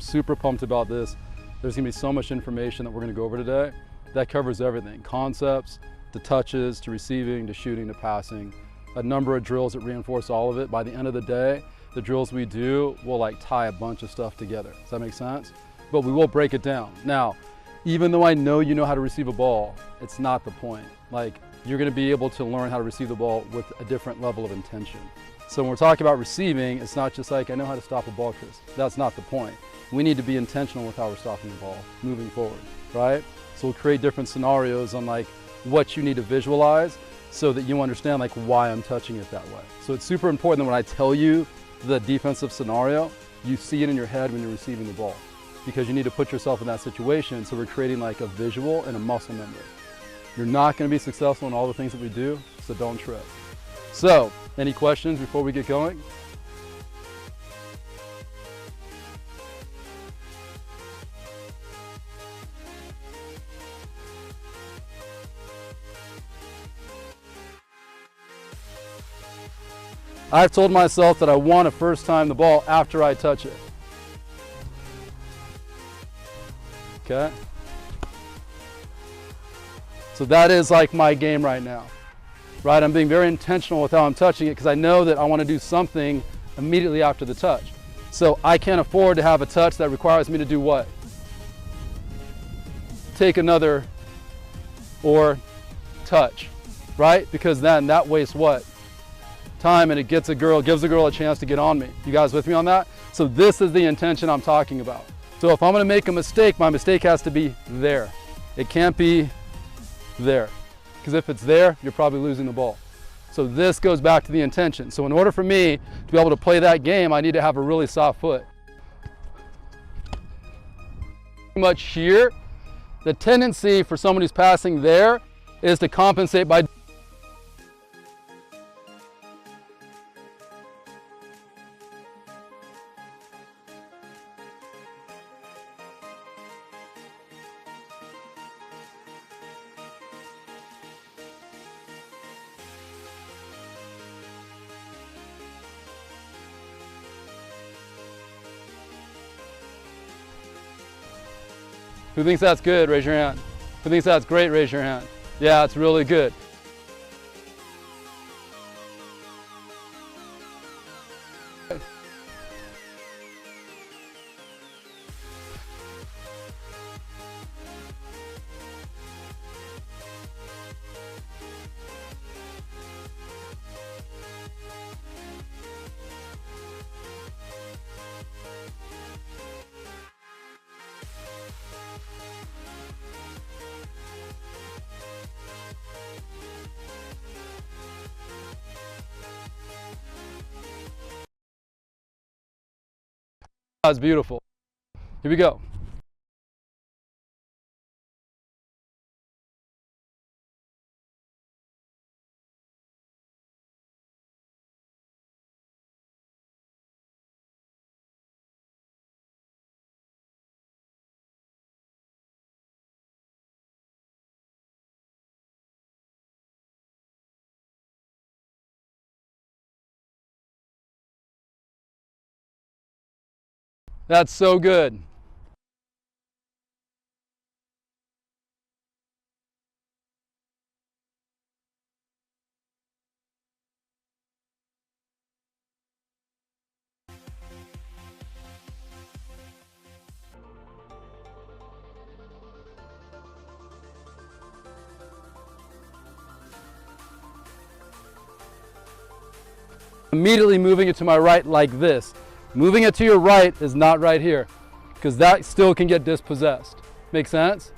super pumped about this. There's gonna be so much information that we're gonna go over today that covers everything. Concepts, to touches, to receiving, to shooting, to passing. A number of drills that reinforce all of it. By the end of the day, the drills we do will like tie a bunch of stuff together. Does that make sense? But we will break it down. Now, even though I know you know how to receive a ball, it's not the point. Like, you're gonna be able to learn how to receive the ball with a different level of intention. So when we're talking about receiving, it's not just like, I know how to stop a ball, Chris. That's not the point. We need to be intentional with how we're stopping the ball, moving forward, right? So we'll create different scenarios on like what you need to visualize so that you understand like why I'm touching it that way. So it's super important that when I tell you the defensive scenario, you see it in your head when you're receiving the ball, because you need to put yourself in that situation. So we're creating like a visual and a muscle memory. You're not gonna be successful in all the things that we do, so don't trip. So, any questions before we get going? I've told myself that I want to first time the ball after I touch it. Okay? So that is like my game right now, right? I'm being very intentional with how I'm touching it because I know that I want to do something immediately after the touch. So I can't afford to have a touch that requires me to do what? Take another or touch, right? Because then that wastes what? Time, and it gives a girl a chance to get on me. You guys with me on that? So this is the intention I'm talking about. So if I'm gonna make a mistake, my mistake has to be there. It can't be there. Because if it's there, you're probably losing the ball. So this goes back to the intention. So in order for me to be able to play that game, I need to have a really soft foot. Much here, the tendency for someone who's passing there is to compensate by Who thinks that's good? Raise your hand. Who thinks that's great? Raise your hand. Yeah, it's really good. That's beautiful. Here we go. That's so good. Immediately moving it to my right like this. Moving it to your right is not right here, because that still can get dispossessed. Make sense?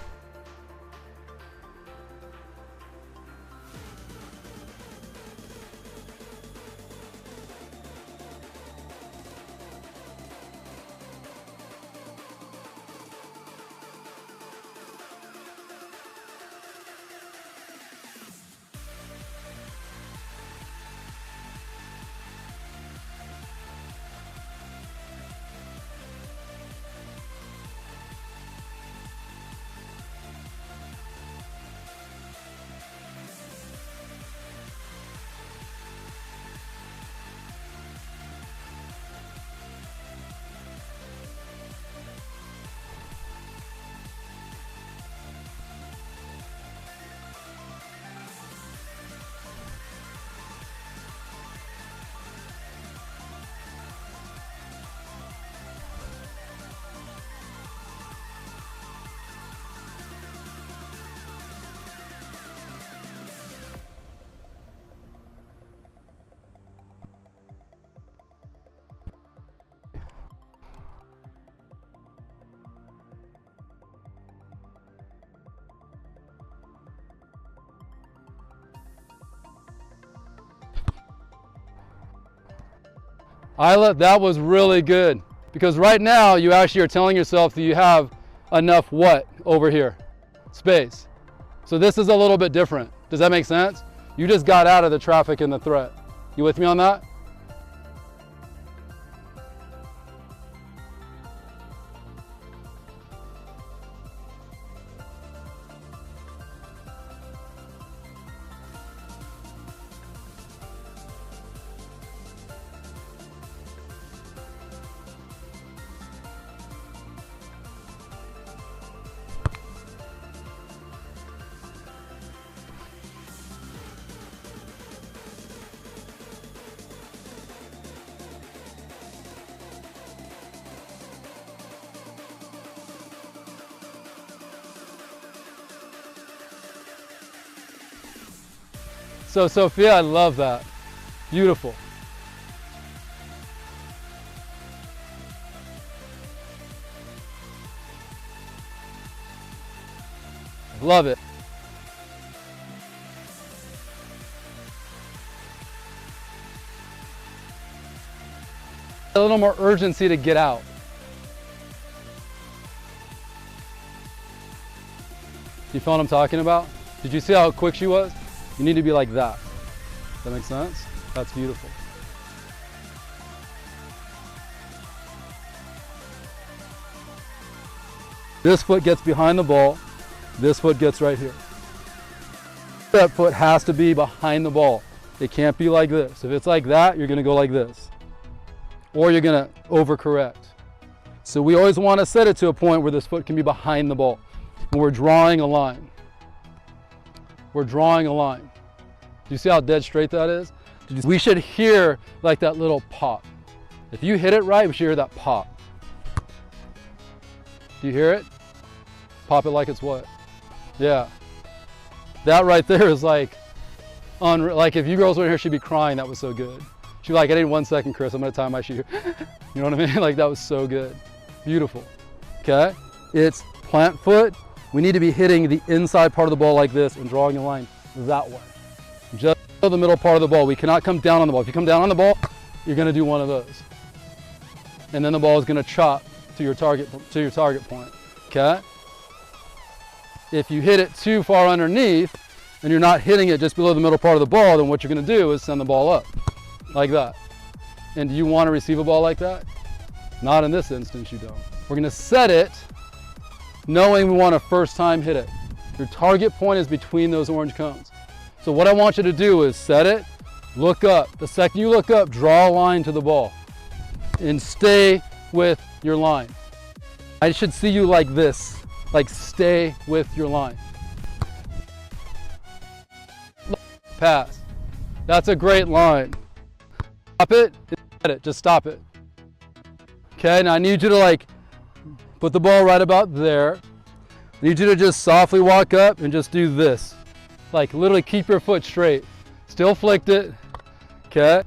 That was really good. Because right now you actually are telling yourself that you have enough what over here? Space. So this is a little bit different. Does that make sense? You just got out of the traffic and the threat. You with me on that? So Sophia, I love that. Beautiful. Love it. A little more urgency to get out. You feel what I'm talking about? Did you see how quick she was? You need to be like that. Does that make sense? That's beautiful. This foot gets behind the ball. This foot gets right here. That foot has to be behind the ball. It can't be like this. If it's like that, you're going to go like this. Or you're going to overcorrect. So we always want to set it to a point where this foot can be behind the ball. And we're drawing a line. We're drawing a line. Do you see how dead straight that is? We should hear like that little pop. If you hit it right, we should hear that pop. Do you hear it? Pop it like it's what? Yeah. That right there is like, like if you girls were here, she'd be crying. That was so good. She'd be like, I need 1 second, Chris. I'm going to tie my shoe. You know what I mean? Like that was so good. Beautiful. Okay? It's plant foot. We need to be hitting the inside part of the ball like this and drawing a line that way. Just the middle part of the ball. We cannot come down on the ball. If you come down on the ball, you're going to do one of those. And then the ball is going to chop to your target point. Okay? If you hit it too far underneath and you're not hitting it just below the middle part of the ball, then what you're going to do is send the ball up like that. And do you want to receive a ball like that? Not in this instance, you don't. We're going to set it knowing we want to first time hit it. Your target point is between those orange cones. So what I want you to do is set it, look up. The second you look up, draw a line to the ball and stay with your line. I should see you like this, like stay with your line. Pass. That's a great line. Stop it, set it, just stop it. Okay, now I need you to like put the ball right about there. I need you to just softly walk up and just do this. Like literally keep your foot straight. Still flicked it. Okay.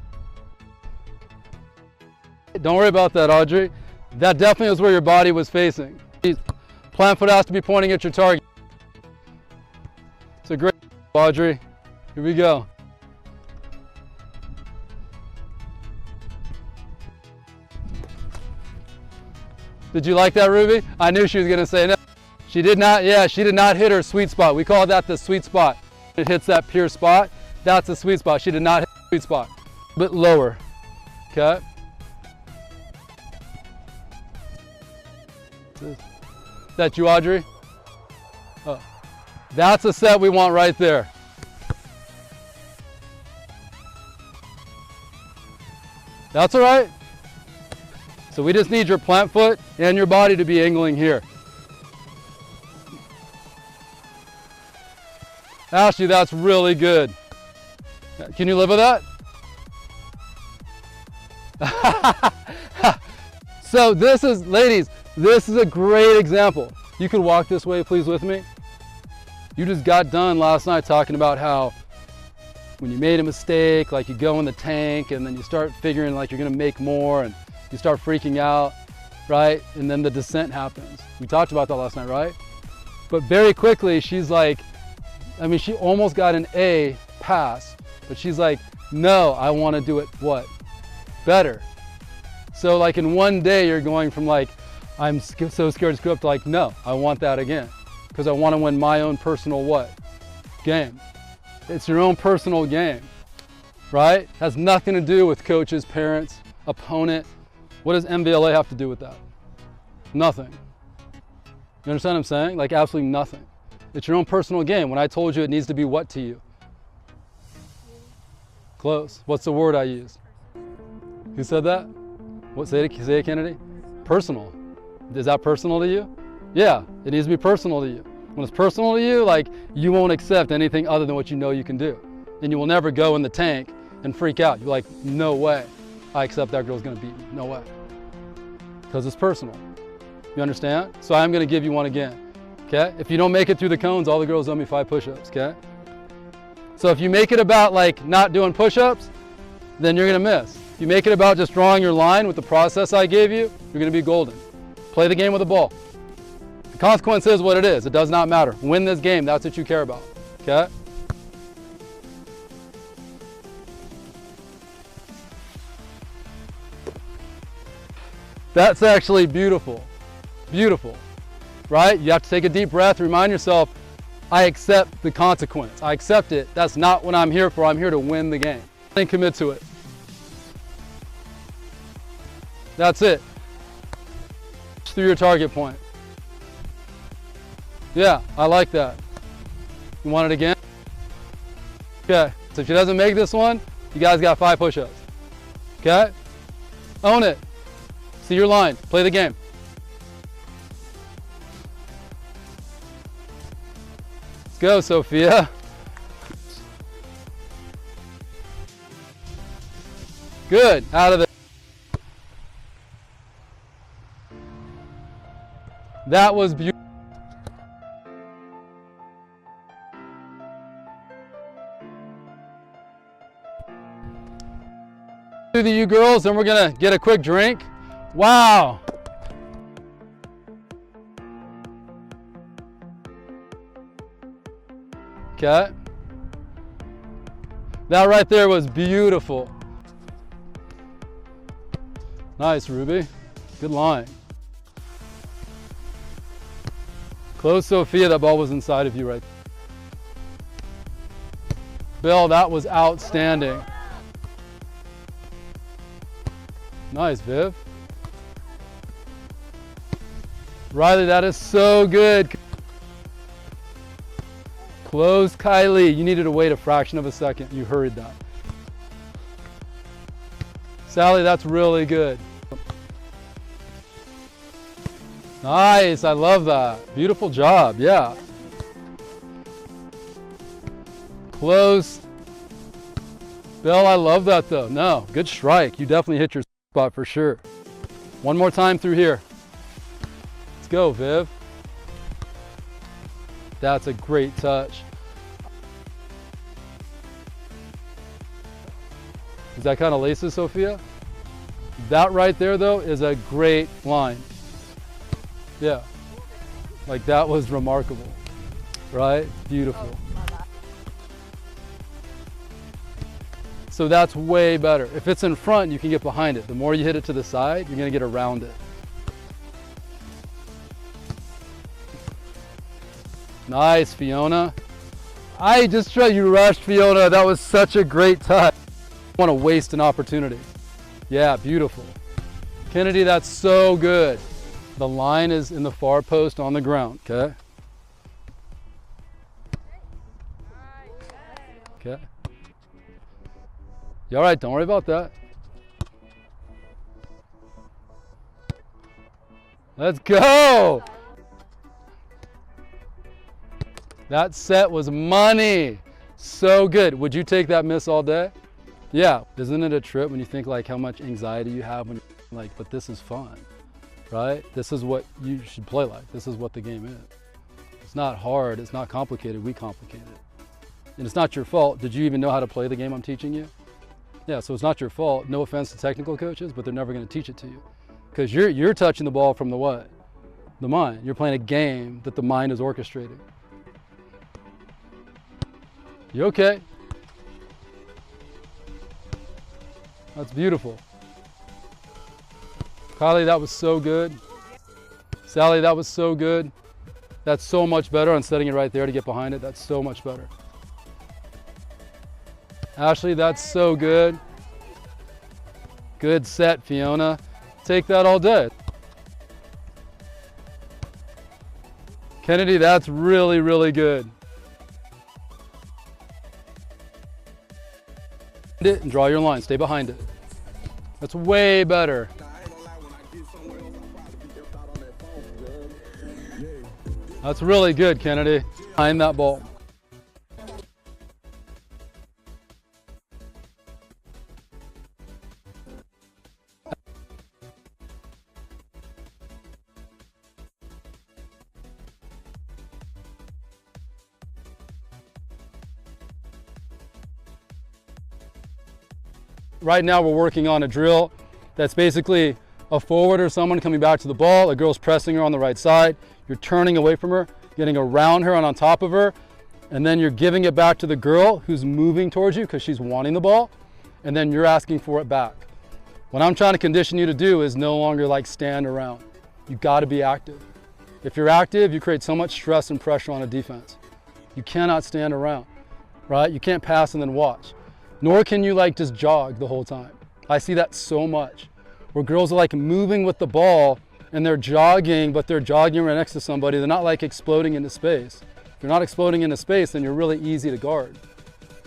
Don't worry about that, Audrey. That definitely was where your body was facing. Plant foot has to be pointing at your target. It's a great, Audrey. Here we go. Did you like that, Ruby? I knew she was going to say no. She did not, yeah, she did not hit her sweet spot. We call that the sweet spot. It hits that pure spot. That's the sweet spot. She did not hit the sweet spot. A bit lower. Okay. That you, Audrey? Oh. That's a set we want right there. That's all right. So we just need your plant foot and your body to be angling here. Ashley, that's really good. Can you live with that? So this is, ladies, this is a great example. You can walk this way, please, with me. You just got done last night talking about how when you made a mistake, like you go in the tank and then you start figuring like you're gonna make more and you start freaking out, right? And then the descent happens. We talked about that last night, right? But very quickly, she's like, I mean, she almost got an A pass, but she's like, no, I want to do it what? Better. So like in one day, you're going from like, I'm so scared to screw up to like, no, I want that again. Because I want to win my own personal what? Game. It's your own personal game, right? Has nothing to do with coaches, parents, opponent. What does MVLA have to do with that? Nothing. You understand what I'm saying? Like absolutely nothing. It's your own personal game. When I told you it needs to be what to you? Close. What's the word I used? Who said that? What, say it, Kennedy? Personal. Is that personal to you? Yeah, it needs to be personal to you. When it's personal to you, like you won't accept anything other than what you know you can do. And you will never go in the tank and freak out. You're like, no way I accept that girl's gonna beat me, no way. Because it's personal, you understand? So I'm gonna give you one again, okay? If you don't make it through the cones, all the girls owe me 5 push-ups, okay? So if you make it about like not doing push-ups, then you're gonna miss. If you make it about just drawing your line with the process I gave you, you're gonna be golden. Play the game with the ball. The consequence is what it is. It does not matter. Win this game, that's what you care about, okay? That's actually beautiful, beautiful, right? You have to take a deep breath, remind yourself, I accept the consequence. I accept it. That's not what I'm here for. I'm here to win the game. And commit to it. That's it. Through your target point. Yeah, I like that. You want it again? Okay, so if she doesn't make this one, you guys got 5 push-ups. Okay? Own it. See your line. Play the game. Let's go, Sophia. Good. Out of it. That was beautiful. To you girls, and we're gonna get a quick drink. Wow. Okay. That right there was beautiful. Nice, Ruby. Good line. Close, Sophia. That ball was inside of you right there. Bill, that was outstanding. Nice, Viv. Riley, that is so good. Close, Kylie. You needed to wait a fraction of a second. You hurried that. Sally, that's really good. Nice, I love that. Beautiful job, yeah. Close. Bill, I love that though. No, good strike. You definitely hit your spot for sure. One more time through here. Let's go, Viv. That's a great touch. Is that kind of laces, Sophia? That right there though is a great line. Yeah, like that was remarkable, right? Beautiful. So that's way better. If it's in front, you can get behind it. The more you hit it to the side, you're gonna get around it. Nice, Fiona. I just tried, you rushed, Fiona. That was such a great touch. I want to waste an opportunity. Yeah, beautiful. Kennedy, that's so good. The line is in the far post on the ground, okay? Okay. You all right? Don't worry about that. Let's go! That set was money. So good. Would you take that miss all day? Yeah. Isn't it a trip when you think like how much anxiety you have when you're like, but this is fun, right? This is what you should play like. This is what the game is. It's not hard. It's not complicated. We complicate it. And it's not your fault. Did you even know how to play the game I'm teaching you? Yeah, so it's not your fault. No offense to technical coaches, but they're never going to teach it to you. Because you're touching the ball from the what? The mind. You're playing a game that the mind is orchestrating. You okay? That's beautiful. Kylie, that was so good. Sally, that was so good. That's so much better on setting it right there to get behind it. That's so much better. Ashley, that's so good. Good set, Fiona. Take that all day. Kennedy, that's really, really good. It and draw your line, stay behind it. That's way better. That's really good, Kennedy. Behind that ball. Right now we're working on a drill that's basically a forward or someone coming back to the ball, a girl's pressing her on the right side, you're turning away from her, getting around her and on top of her, and then you're giving it back to the girl who's moving towards you because she's wanting the ball, and then you're asking for it back. What I'm trying to condition you to do is no longer like stand around. You got to be active. If you're active, you create so much stress and pressure on a defense. You cannot stand around, right? You can't pass and then watch. Nor can you like just jog the whole time. I see that so much, where girls are like moving with the ball and they're jogging, but they're jogging right next to somebody. They're not like exploding into space. If you're not exploding into space, then you're really easy to guard.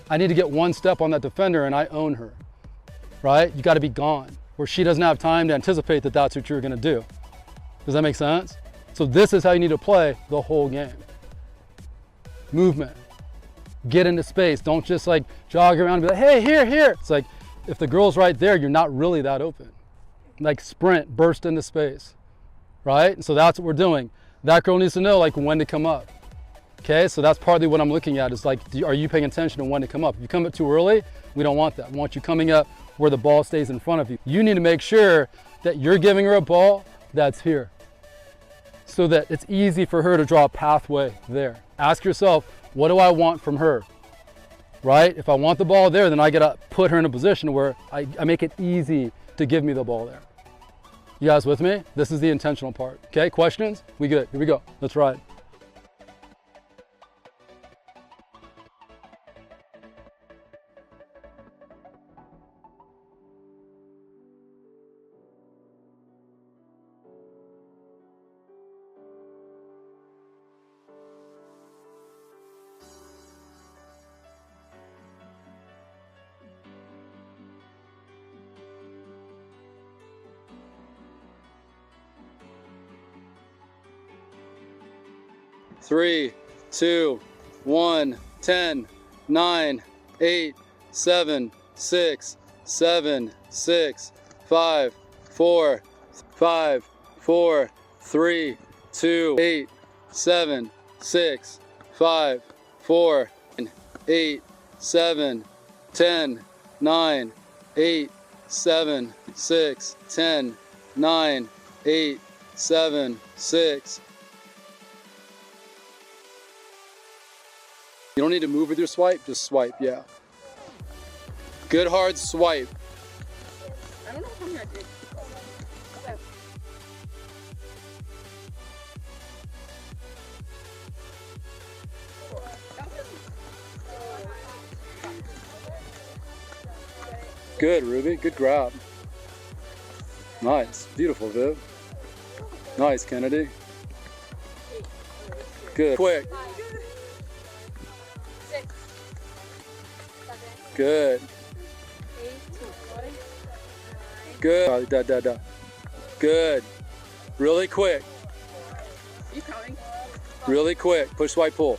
I need to get one step on that defender and I own her, right? You got to be gone, where she doesn't have time to anticipate that that's what you're going to do. Does that make sense? So this is how you need to play the whole game. Movement. Get into space. Don't just like jog around and be like, hey, here, here. It's like, if the girl's right there, you're not really that open. Like sprint, burst into space, right? And so that's what we're doing. That girl needs to know like when to come up. Okay, so that's partly what I'm looking at is like, are you paying attention to when to come up? If you come up too early, we don't want that. We want you coming up where the ball stays in front of you. You need to make sure that you're giving her a ball that's here, so that it's easy for her to draw a pathway there. Ask yourself, what do I want from her, right? If I want the ball there, then I gotta put her in a position where I make it easy to give me the ball there. You guys with me? This is the intentional part. Okay, questions? We good, here we go, let's ride. Three, two, 1, 10, 9, 8, 7, 6, 7, 6, 5, 4, 5, 4, 3, 2, 8, 7, 6, 5, 4, 8, 7, 10, 9, 8, 7, 6, 10, 9, 8, 7, 6. You don't need to move with your swipe, just swipe, yeah. Good hard swipe. I don't know how many I did. Good, Ruby, good grab. Nice, beautiful, Viv. Nice, Kennedy. Good, quick. Good. Good. Da, da, da. Good. Really quick. You counting? Really quick. Push, swipe, pull.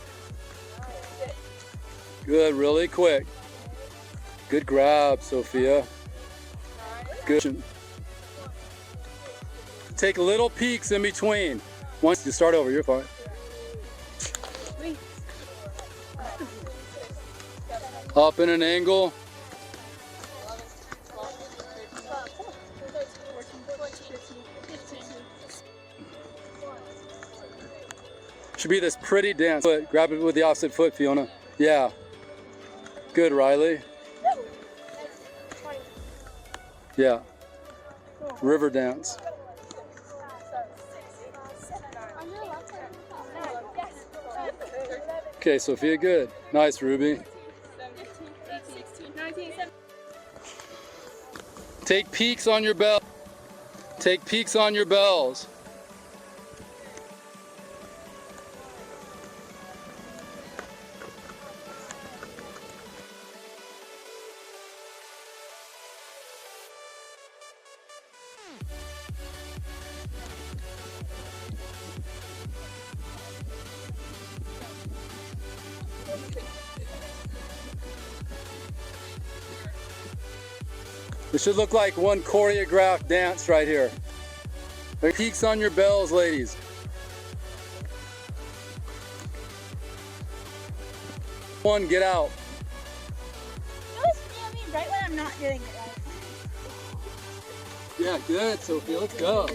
Good. Really quick. Good grab, Sophia. Good. Take little peeks in between. Once you start over, you're fine. Up in an angle. Should be this pretty dance. Grab it with the opposite foot, Fiona. Yeah. Good, Riley. Yeah. River dance. Okay, Sophia, good. Nice, Ruby. 17, 18, 16, 19, 17. Take peeks on your bell. Take peeks on your bells. It should look like one choreographed dance right here. Take peeks on your bells, ladies. One, get out. You always scare me right when I'm not doing it right. Yeah, good, Sophia. Let's go.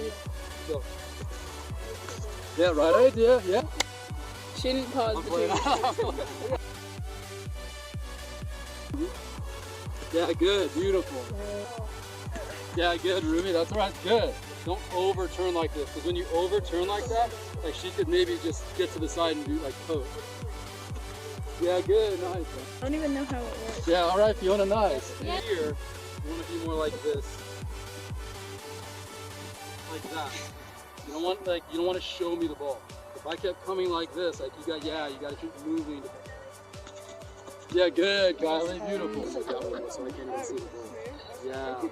Go. Yeah, right idea. Yeah. She didn't pause between. Yeah, good. Beautiful. Yeah, good, Ruby. That's right. Good. Don't overturn like this, because when you overturn like that, like she could maybe just get to the side and do like pose. Yeah, good. Nice. I don't even know how it works. Yeah, all right, Fiona. Nice. And here, you want to be more like this, like that. You don't want to show me the ball. If I kept coming like this, like you got to keep moving. Yeah, good, Kylie. Beautiful. So I can't even see the ball. Yeah.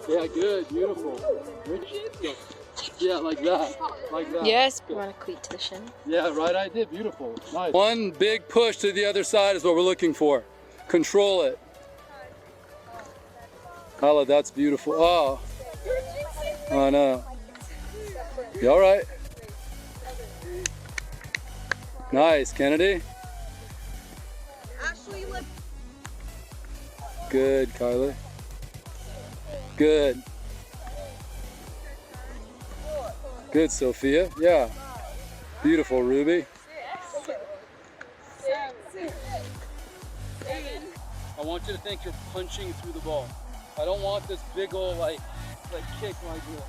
Yeah, good. Beautiful. Go. Yeah, like that. Like that. Yes. Good. You want to cleat to the shin? Yeah, right idea. Beautiful. Nice. One big push to the other side is what we're looking for. Control it. Kyla, that's beautiful. Oh. I know. You all right? Nice, Kennedy. Good, Kylie. Good. Good, Sophia. Yeah. Beautiful, Ruby. I want you to think you're punching through the ball. I don't want this big old like kick like this.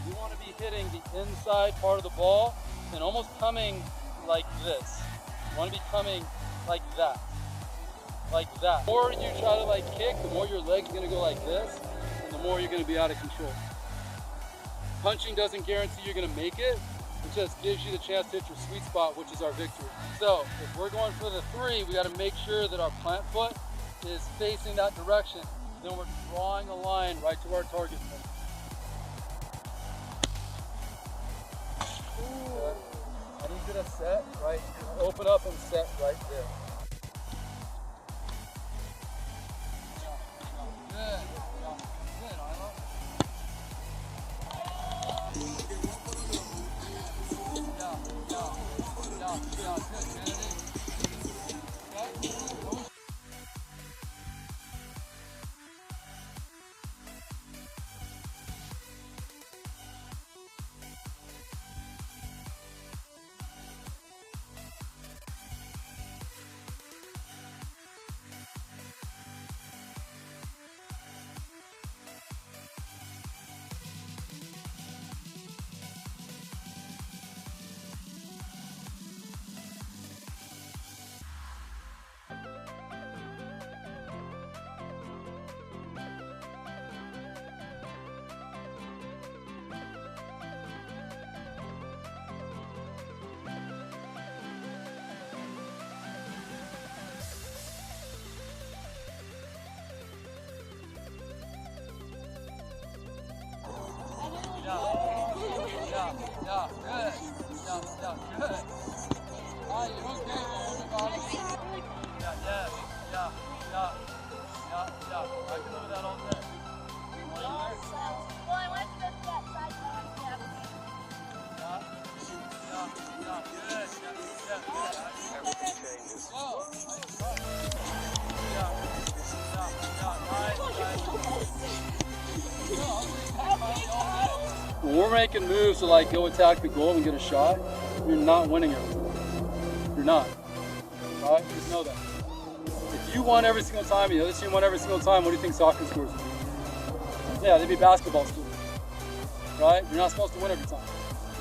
You want to be hitting the inside part of the ball and almost coming like this. You want to be coming like that. Like that. The more you try to like kick, the more your leg's gonna go like this, and the more you're gonna be out of control. Punching doesn't guarantee you're gonna make it. It just gives you the chance to hit your sweet spot, which is our victory. So if we're going for the 3, we gotta make sure that our plant foot is facing that direction. Then we're drawing a line right to our target point. Okay. I need you to set right, open up and set right there. Yeah, good. Yeah, good. Are you okay, everybody? Yeah, yes. Yeah. I can live with that all day. Well, I wanted to go to that side. Yeah, good. Yeah, everything changes. Whoa, nice try. Nice. When we're making moves to like go attack the goal and get a shot, you're not winning every time. You're not. Alright? Just know that. If you won every single time, and the other team won every single time, what do you think soccer scores would be? Yeah, they'd be basketball scores. Right? You're not supposed to win every time.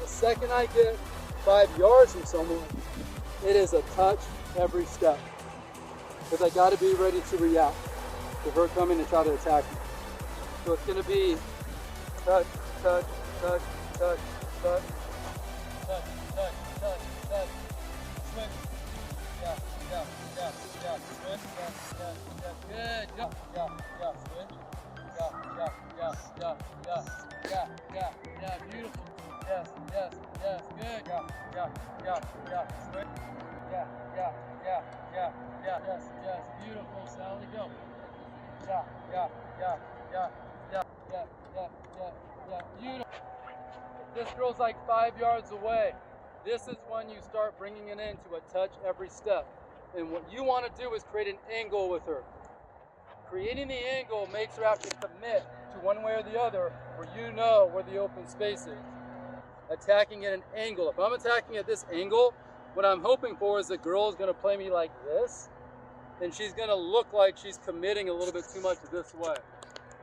The second I get 5 yards from someone, it is a touch every step. Because I got to be ready to react to her coming to try to attack me. So it's going to be touch, touch, touch, touch, touch, touch, touch, touch, touch, swing. Yeah, yeah, yeah, yeah, swing. Yeah, yeah, yeah, good. Yeah, yeah, yeah, swing. Yeah, yeah, yeah, yeah, yeah, yeah, yeah, yeah, beautiful. Yes, yes, yes, good. Yeah, yeah, yeah, yeah, swing. Yeah, yeah, yeah, yeah, yeah, yes, yes, beautiful, Sally, go. Yeah, yeah, yeah, yeah, yeah, yeah, yeah, yeah, yeah, beautiful. This girl's like 5 yards away. This is when you start bringing it into a touch every step. And what you want to do is create an angle with her. Creating the angle makes her have to commit to one way or the other where you know where the open space is. Attacking at an angle. If I'm attacking at this angle, what I'm hoping for is the girl is going to play me like this, and she's going to look like she's committing a little bit too much this way.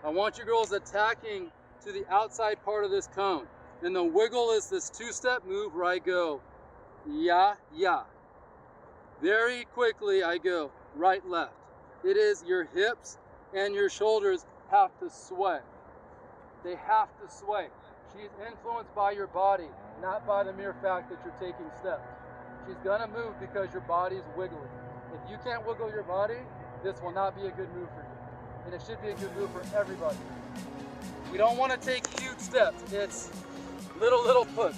I want you girls attacking to the outside part of this cone. And the wiggle is this two-step move where I go, ya, ya. Very quickly I go right, left. It is your hips and your shoulders have to sway. They have to sway. She's influenced by your body, not by the mere fact that you're taking steps. She's gonna move because your body's wiggling. If you can't wiggle your body, this will not be a good move for you. And it should be a good move for everybody. We don't want to take huge steps. It's little push.